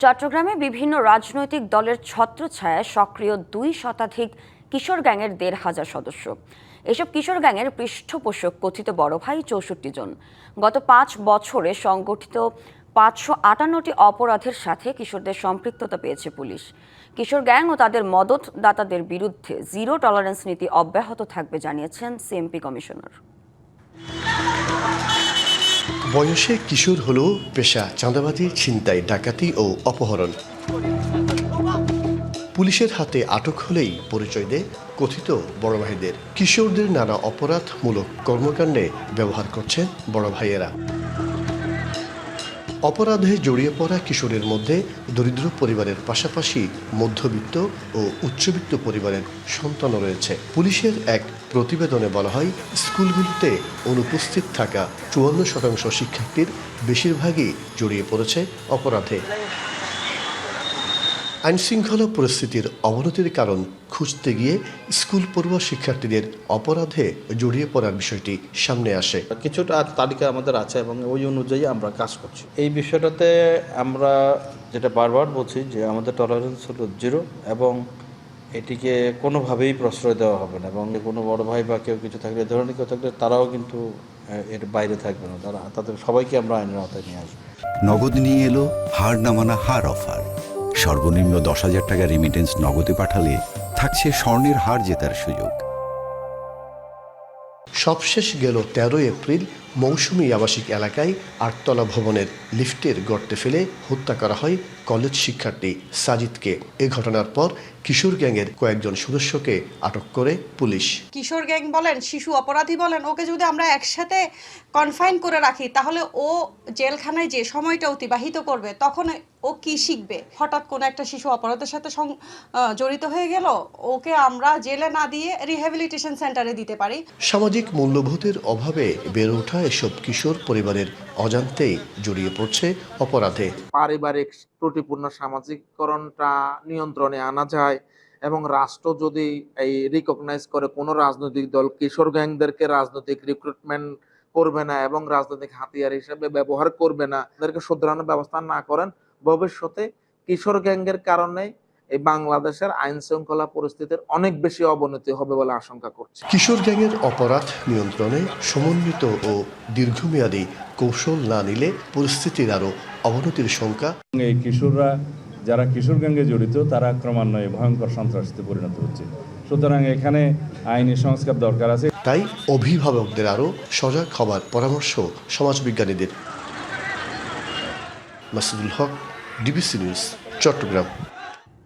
চট্টগ্রামে বিভিন্ন রাজনৈতিক দলের ছত্রছায়ায় সক্রিয় ২ শতাধিক কিশোর গ্যাংয়ের ১৫০০ সদস্য। এসব কিশোর গ্যাংয়ের পৃষ্ঠপোষক কথিত বড় ভাই ৬৪ জন। গত ৫ বছরে সংগঠিত ৫৫৮টি অপরাধের সাথে কিশোরদের সম্পৃক্ততা পেয়েছে পুলিশ। কিশোর গ্যাং ও তাদের মদতদাতাদের বিরুদ্ধে জিরো টলারেন্স নীতি অব্যাহত থাকবে জানিয়েছেন সিএমপি কমিশনার। বয়সে কিশোর হলেও পেশা চাঁদাবাজি, ছিনতাই, ডাকাতি ও অপহরণ। পুলিশের হাতে আটক হলেই পরিচয় দেয় কথিত বড় ভাইদের। কিশোরদের নানা অপরাধমূলক কর্মকাণ্ডে ব্যবহার করছেন বড় ভাইয়েরা। অপরাধে জড়িয়ে পড়া কিশোরের মধ্যে দরিদ্র পরিবারের পাশাপাশি মধ্যবিত্ত ও উচ্চবিত্ত পরিবারের সন্তানও রয়েছে। পুলিশের এক প্রতিবেদনে বলা হয়, স্কুলগুলোতে অনুপস্থিত থাকা ৫৪% শিক্ষার্থীর বেশিরভাগই জড়িয়ে পড়েছে অপরাধে। আইনশৃঙ্খলা পরিস্থিতির অবনতির কারণ খুঁজতে গিয়ে স্কুল পড়ুয়া শিক্ষার্থীদের অপরাধে জড়িয়ে পড়ার বিষয়টি সামনে আসে। কিছুটা তালিকা আমাদের আছে এবং ওই অনুযায়ী আমরা কাজ করছি। এই বিষয়টাতে আমরা যেটা বারবার বলছি যে আমাদের টলারেন্স হলো 0 এবং এটিকে কোনোভাবেই প্রশ্রয় দেওয়া হবে না, এবং কোনো বড় ভাই বা কেউ কিছু থাকলে ধরনের কেউ থাকলে তারাও কিন্তু এর বাইরে থাকবে না। তাদের সবাইকে আমরা আইনের আওতায় নিয়ে আসবো। নগদ নিয়ে এলো হার না মানা হার অফার। সর্বনিম্ন ১০,০০০ টাকা রেমিটেন্স নগদে পাঠালে থাকছে স্বর্ণের হার জেতার সুযোগ। সবশেষ গেল ১৩ এপ্রিল মৌসুমী আবাসিক এলাকায় ৮তলা ভবনের লিফটের গর্তে ফেলে হত্যা করা হয় কলেজ শিক্ষার্থী সাজিদকে। এ ঘটনার পর কিশোর গ্যাংয়ের কয়েকজন সদস্যকে আটক করে পুলিশ। কিশোর গ্যাং বলেন, শিশু অপরাধী বলেন, ওকে যদি আমরা একসাথে কনফাইন করে রাখি তাহলে ও জেলখানায় যে সময়টা অতিবাহিত করবে তখন ও কি শিখবে? হঠাৎ কোনো একটা শিশু অপরাধের সাথে জড়িত হয়ে গেল, ওকে আমরা জেলে না দিয়ে রিহ্যাবিলিটেশন সেন্টারে দিতে পারি। সামাজিক মূল্যবোধের অভাবে বেড়ে ওঠা এসব কিশোর পরিবারের অজান্তেই জড়িয়ে পড়ছে অপরাধে। পারিবারিক ত্রুটিপূর্ণ সামাজিককরণটা নিয়ন্ত্রণে আনা যায় এবং রাষ্ট্র যদি এই রিকগনাইজ করে কোনো রাজনৈতিক দল কিশোর গ্যাংদেরকে রাজনৈতিক রিক্রুটমেন্ট করবে না এবং রাজনৈতিক হাতিয়ার হিসেবে ব্যবহার করবে না, তাদেরকে শুধরানোর ব্যবস্থা না করেন, ভবিষ্যতে কিশোর গ্যাংয়ের কারণে এই বাংলাদেশের আইন শৃঙ্খলা পরিস্থিতির অনেক বেশি অবনতি হবে বলে আশঙ্কা করছে। কিশোর গ্যাংয়ের অপরাধ নিয়ন্ত্রণে সমন্বিত ও দীর্ঘমেয়াদী কৌশল না নিলে পরিস্থিতির আরও অবনতির শঙ্কা। এই কিশোররা যারা কিশোর গ্যাংয়ে জড়িত তারা ক্রমান্বয়ে ভয়ঙ্কর সন্ত্রাসীতে পরিণত হচ্ছে। সুতরাং এখানে আইনি সংস্কার দরকার আছে। তাই অভিভাবকদের আরও সজাগ হবার পরামর্শ সমাজবিজ্ঞানীদের। মাসুদুল হক, ডিবিসি নিউজ, চট্টগ্রাম।